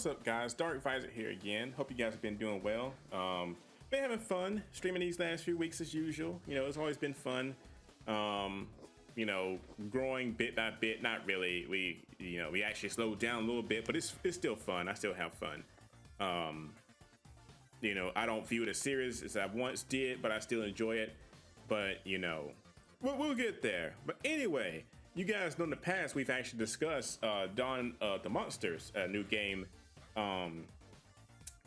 What's up, guys? Dark Visor here again. Hope you guys have been doing well. Been having fun streaming these last few weeks as usual. You know, it's always been fun. You know, growing bit by bit. Not really. We actually slowed down a little bit, but it's still fun. I still have fun. You know, I don't view it as serious as I once did, but I still enjoy it. But you know, we'll get there. But anyway, you guys know in the past we've actually discussed Dawn of the Monsters, a new game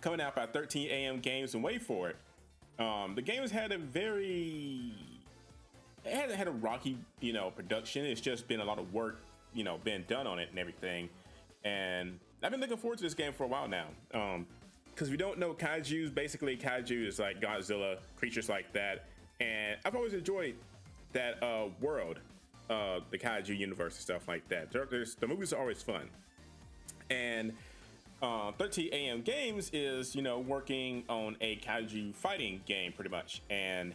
coming out by 13 AM Games, and wait for it. The game has had it hasn't had a rocky, production. It's just been a lot of work, been done on it and everything. And I've been looking forward to this game for a while now. Because we don't know kaijus. Basically, kaiju is like Godzilla, creatures like that. And I've always enjoyed that world, the kaiju universe and stuff like that. The movies are always fun. And 13 AM Games is, working on a kaiju fighting game pretty much. And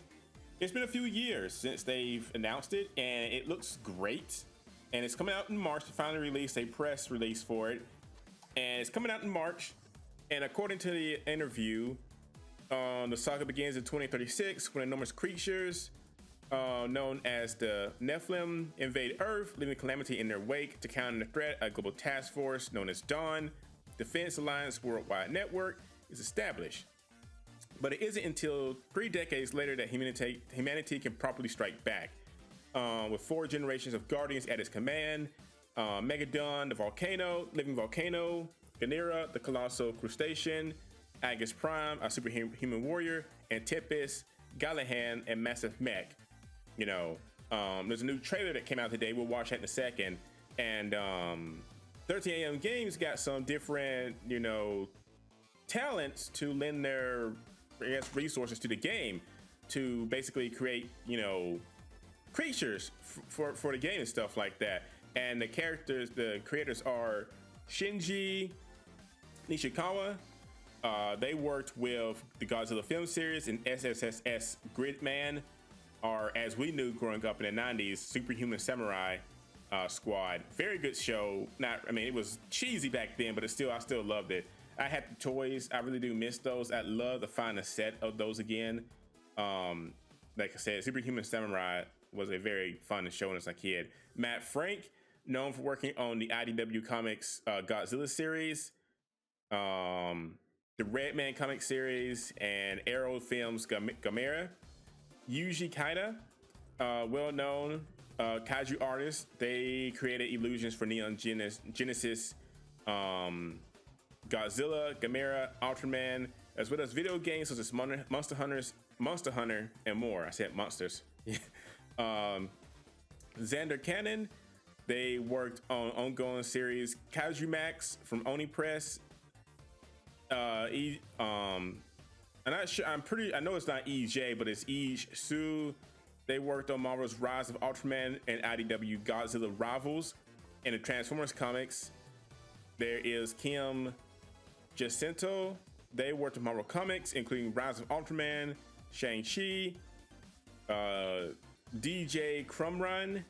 it's been a few years since they've announced it, and it looks great. And it's coming out in March. They finally released a press release for it. And it's coming out in March. And according to the interview, the saga begins in 2036 when enormous creatures known as the Nephilim invade Earth, leaving calamity in their wake. To counter the threat, a global task force known as Dawn Defense Alliance Worldwide Network is established. But it isn't until 3 decades later that humanity can properly strike back. With 4 generations of guardians at its command, Megadon, the volcano, living volcano, Agnitor, the colossal crustacean, Agus Prime, a superhuman warrior, and Tempest, Galahan, and Massive Mech. There's a new trailer that came out today. We'll watch that in a second. And 13 AM Games got some different, talents to lend their, resources to the game to basically create, creatures for the game and stuff like that. And the creators are Shinji Nishikawa. They worked with the Godzilla film series and SSSS.Gridman, or as we knew growing up in the 90s, Superhuman Samurai Squad. Very good show. It was cheesy back then, but I still loved it. I had the toys. I really do miss those. I'd love to find a set of those again. Like I said, Superhuman Samurai was a very fun show as a kid. Matt Frank, known for working on the IDW Comics Godzilla series, the Redman comic series, and Arrow Films Gamera. Yuji Kaida, well-known kaiju artist. They created illusions for Neon Genesis, Godzilla, Gamera, Ultraman, as well as video games such as Monster Hunter, and more. I said monsters. Xander Cannon, they worked on ongoing series Kaiju Max from Oni Press. I'm not sure. I know it's not EJ, but it's Ij Su. They worked on Marvel's Rise of Ultraman and IDW Godzilla Rivals. In the Transformers comics, there is Kim Jacinto. They worked on Marvel Comics, including Rise of Ultraman, Shang-Chi, DJ Crumrun.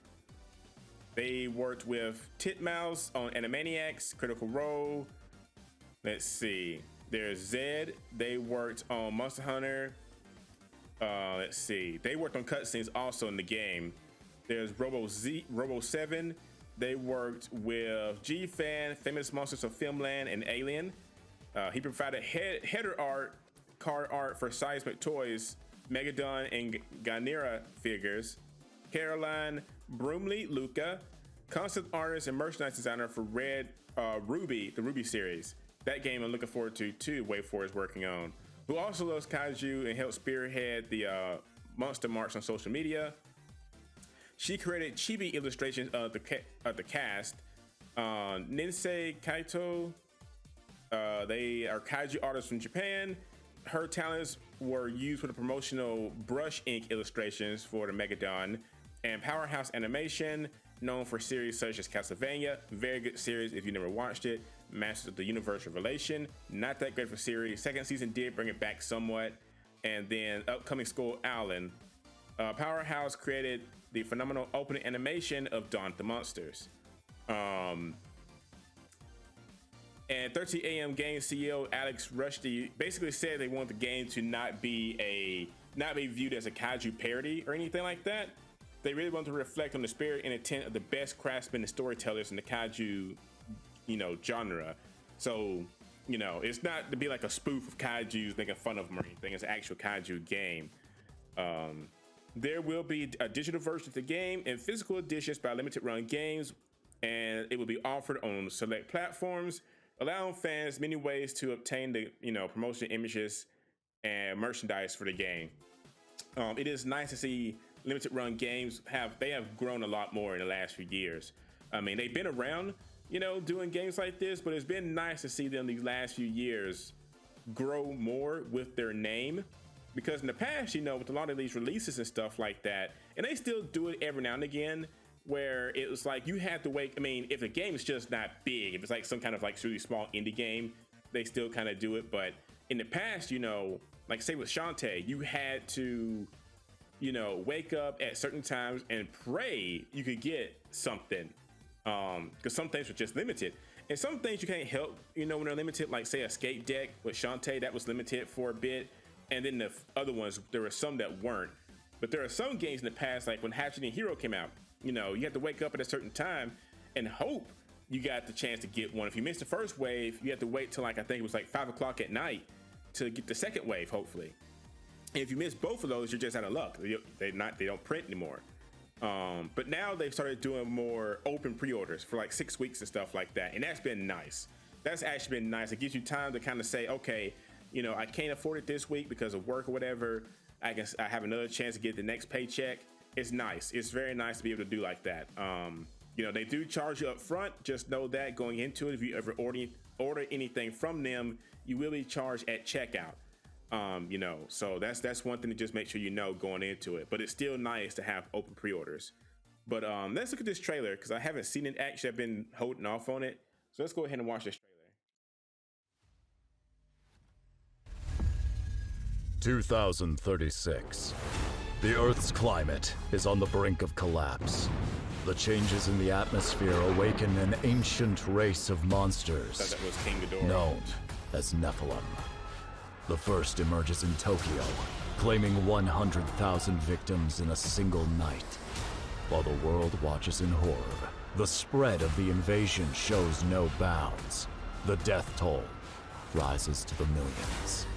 They worked with Titmouse on Animaniacs, Critical Role. Let's see. There's Zed. They worked on Monster Hunter. Let's see. They worked on cutscenes also in the game. There's Robo 7. They worked with G-Fan, Famous Monsters of Filmland, and Alien. He provided card art for Seismic Toys, Megadon, and Ghanera figures. Caroline Brumley Luca, concept artist and merchandise designer for Ruby, the Ruby series. That game I'm looking forward to too. Wait4 is working on. Who also loves kaiju and helped spearhead the Monster March on social media. She created chibi illustrations of the cast. Ninsei Kaito. They are kaiju artists from Japan. Her talents were used for the promotional brush ink illustrations for the Megadon. And Powerhouse Animation, known for series such as Castlevania. Very good series if you never watched it. Masters of the Universe Revelation. Not that great for series. Second season did bring it back somewhat. And then upcoming Skull Island. Powerhouse created the phenomenal opening animation of Dawn of the Monsters. And 13 AM Games CEO Alex Rushdie basically said they want the game to not be viewed as a kaiju parody or anything like that. They really want to reflect on the spirit and intent of the best craftsmen and storytellers in the kaiju, genre. So, it's not to be like a spoof of kaijus making fun of them or anything. It's an actual kaiju game. There will be a digital version of the game and physical editions by Limited Run Games, and it will be offered on select platforms, allowing fans many ways to obtain the promotional images and merchandise for the game. It is nice to see Limited Run Games have grown a lot more in the last few years. I mean, they've been around, doing games like this, but it's been nice to see them these last few years grow more with their name. Because in the past, with a lot of these releases and stuff like that, and they still do it every now and again, where it was like you had to wait. I mean, if the game is just not big, if it's like some kind of like really small indie game, they still kind of do it. But in the past, like say with Shantae, you had to, wake up at certain times and pray you could get something. Because some things were just limited. And some things you can't help, when they're limited, like say Escape Deck with Shantae, that was limited for a bit. And then the other ones, there were some that weren't. But there are some games in the past, like when Hatchet and Hero came out, you had to wake up at a certain time and hope you got the chance to get one. If you missed the first wave, you had to wait till I think it was like 5 o'clock at night to get the second wave, hopefully. And if you miss both of those, you're just out of luck. They don't print anymore. But now they've started doing more open pre-orders for like 6 weeks and stuff like that. And that's been nice. That's actually been nice. It gives you time to kind of say, okay, I can't afford it this week because of work or whatever. I have another chance to get the next paycheck. It's nice. It's very nice to be able to do like that. They do charge you up front. Just know that going into it, if you ever order anything from them, you will be charged at checkout. So that's one thing to just make sure going into it. But it's still nice to have open pre-orders. But let's look at this trailer because I haven't seen it. Actually, I've been holding off on it. So let's go ahead and watch this trailer. 2036. The Earth's climate is on the brink of collapse. The changes in the atmosphere awaken an ancient race of monsters known as Nephilim. The first emerges in Tokyo, claiming 100,000 victims in a single night. While the world watches in horror, the spread of the invasion shows no bounds. The death toll rises to the millions.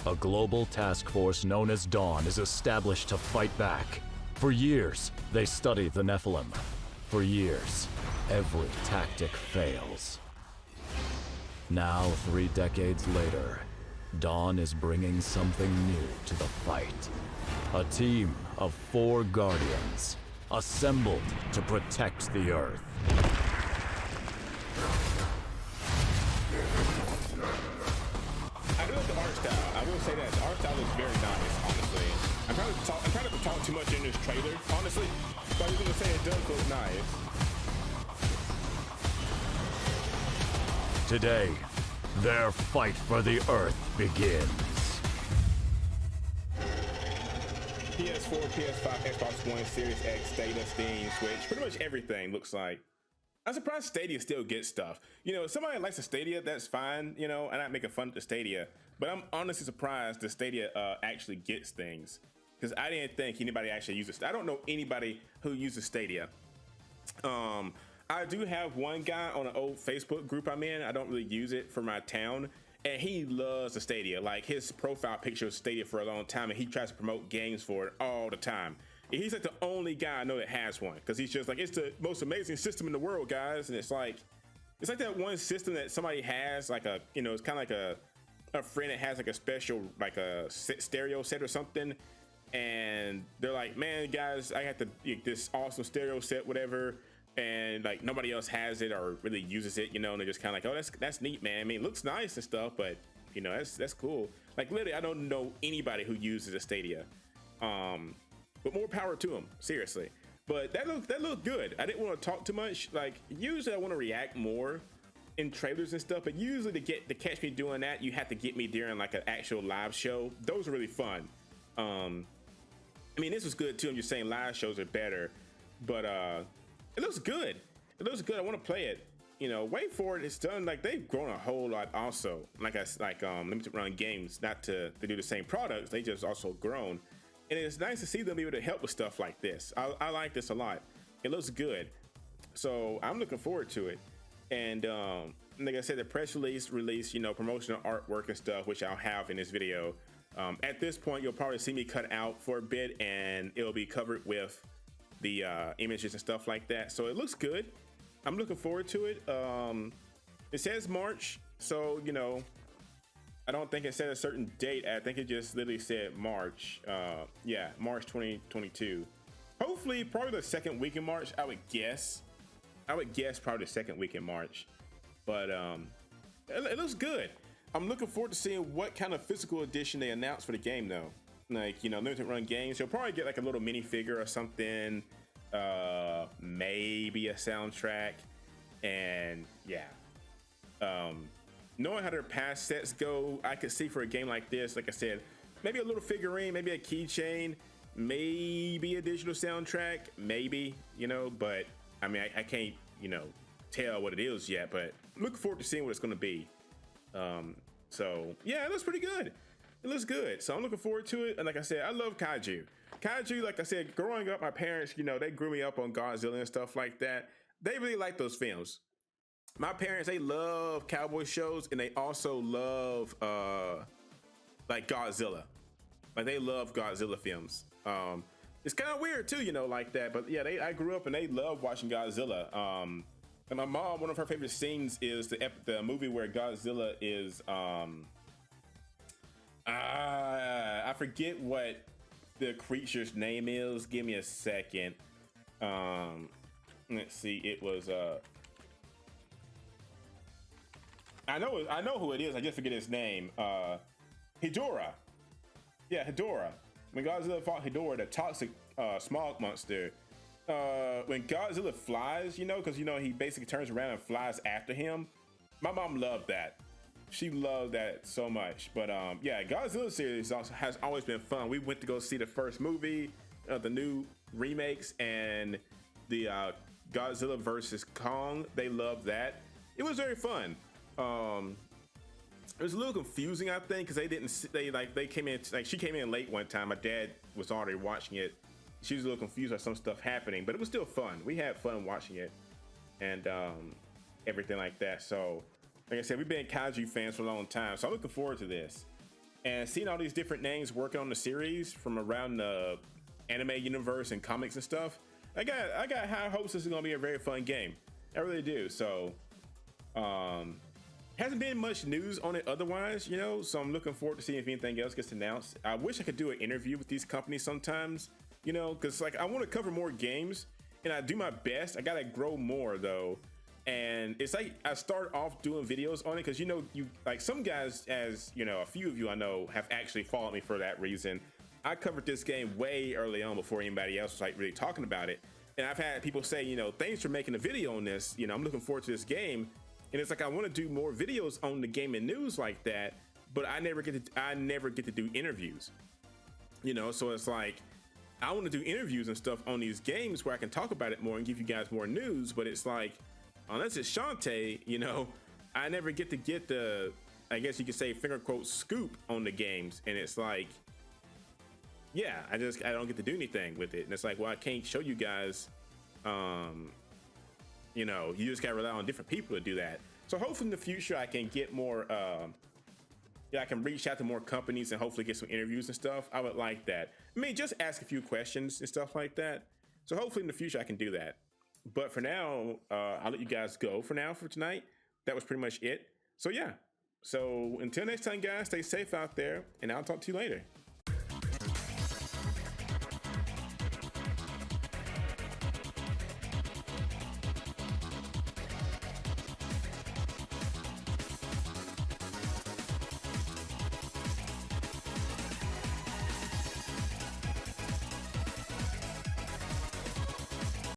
A global task force known as Dawn is established to fight back. For years, they study the Nephilim. For years, every tactic fails. Now, 3 decades later, Dawn is bringing something new to the fight. A team of 4 guardians, assembled to protect the Earth. I do like the art style. I will say that the art style is very nice, honestly. I'm trying not to talk too much in this trailer, honestly, but I was gonna say it does look nice. Today, their fight for the Earth begins. PS4, PS5, Xbox One, Series X, Stadia, Steam, Switch, pretty much everything looks like. I'm surprised Stadia still gets stuff. If somebody likes the Stadia, that's fine, I'm not making fun of the Stadia, but I'm honestly surprised the Stadia actually gets things. Because I didn't think anybody actually uses it. I don't know anybody who uses Stadia. I do have one guy on an old Facebook group I'm in. I don't really use it for my town. And he loves the Stadia. Like his profile picture was Stadia for a long time, and he tries to promote games for it all the time. And he's like the only guy I know that has one, because he's just like, it's the most amazing system in the world, guys. And it's like that one system that somebody has, like a, it's kind of like a friend that has like a special, like a stereo set or something. And they're like, man, guys, I got this awesome stereo set, whatever. And like nobody else has it or really uses it, and they're just kind of like, oh, that's neat, man. I mean, it looks nice and stuff, but that's cool. Like literally, I don't know anybody who uses a Stadia. But more power to them, seriously. But that looked good. I didn't want to talk too much. Like usually, I want to react more in trailers and stuff, but usually to catch me doing that, you have to get me during like an actual live show. Those are really fun. I mean, this was good too. I'm just saying live shows are better, but it looks good. It looks good. I want to play it. wait for it. It's done. Like, they've grown a whole lot also. Limited Run Games, not to do the same products. They just also grown. And it's nice to see them be able to help with stuff like this. I like this a lot. It looks good. So I'm looking forward to it. And like I said, the press release promotional artwork and stuff, which I'll have in this video. At this point, you'll probably see me cut out for a bit, and it'll be covered with the images and stuff like that. So it looks good. I'm looking forward to it. It says March, so I don't think it said a certain date. I think it just literally said March. Yeah, March 2022. Hopefully, probably the second week in March, I would guess. Probably the second week in March. But it looks good. I'm looking forward to seeing what kind of physical edition they announce for the game, though. Like, Limited Run Games, you'll probably get like a little minifigure or something. Maybe a soundtrack. And yeah. Knowing how their past sets go, I could see for a game like this, like I said, maybe a little figurine, maybe a keychain, maybe a digital soundtrack, maybe, but I mean, I can't, tell what it is yet, but looking forward to seeing what it's going to be. So yeah, it looks pretty good. It looks good. So I'm looking forward to it. And like I said, I love kaiju. Kaiju, like I said, growing up, my parents, they grew me up on Godzilla and stuff like that. They really like those films. My parents, they love cowboy shows, and they also love like Godzilla. Like, they love Godzilla films. It's kind of weird too, like that. But yeah, I grew up and they love watching Godzilla. And my mom, one of her favorite scenes is the movie where Godzilla is I forget what the creature's name is. Give me a second. Let's see. It was I know who it is. I just forget his name. Hedorah. Yeah, Hedorah. When Godzilla fought Hedorah, the toxic smog monster. When Godzilla flies, because he basically turns around and flies after him. My mom loved that. She loved that so much. But yeah, Godzilla series also has always been fun. We went to go see the first movie, the new remakes, and the Godzilla versus Kong. They loved that. It was very fun. It was a little confusing, I think, because they came in, like, she came in late one time. My dad was already watching it. She was a little confused by some stuff happening, but it was still fun. We had fun watching it and everything like that. So, like I said, we've been kaiju fans for a long time, so I'm looking forward to this. And seeing all these different names working on the series from around the anime universe and comics and stuff, I got high hopes this is gonna be a very fun game. I really do. So, hasn't been much news on it otherwise, so I'm looking forward to seeing if anything else gets announced. I wish I could do an interview with these companies sometimes, because like I want to cover more games and I do my best. I gotta grow more though, and it's like I start off doing videos on it because you like some guys, as a few of you I know have actually followed me for that reason. I covered this game way early on before anybody else was like really talking about it, and I've had people say, thanks for making a video on this. I'm looking forward to this game. And it's like I want to do more videos on the gaming news like that, but I never get to do interviews. So it's like I want to do interviews and stuff on these games where I can talk about it more and give you guys more news. But it's like, unless it's Shantae, I never get to get the, I guess you could say, finger quote, scoop on the games. And it's like, yeah, I don't get to do anything with it. And it's like, well, I can't show you guys. You just gotta rely on different people to do that. So hopefully in the future I can get more, I can reach out to more companies and hopefully get some interviews and stuff. I would like that. I mean, just ask a few questions and stuff like that. So hopefully in the future I can do that. But for now, I'll let you guys go for tonight. That was pretty much it. So yeah. So until next time, guys, stay safe out there, and I'll talk to you later.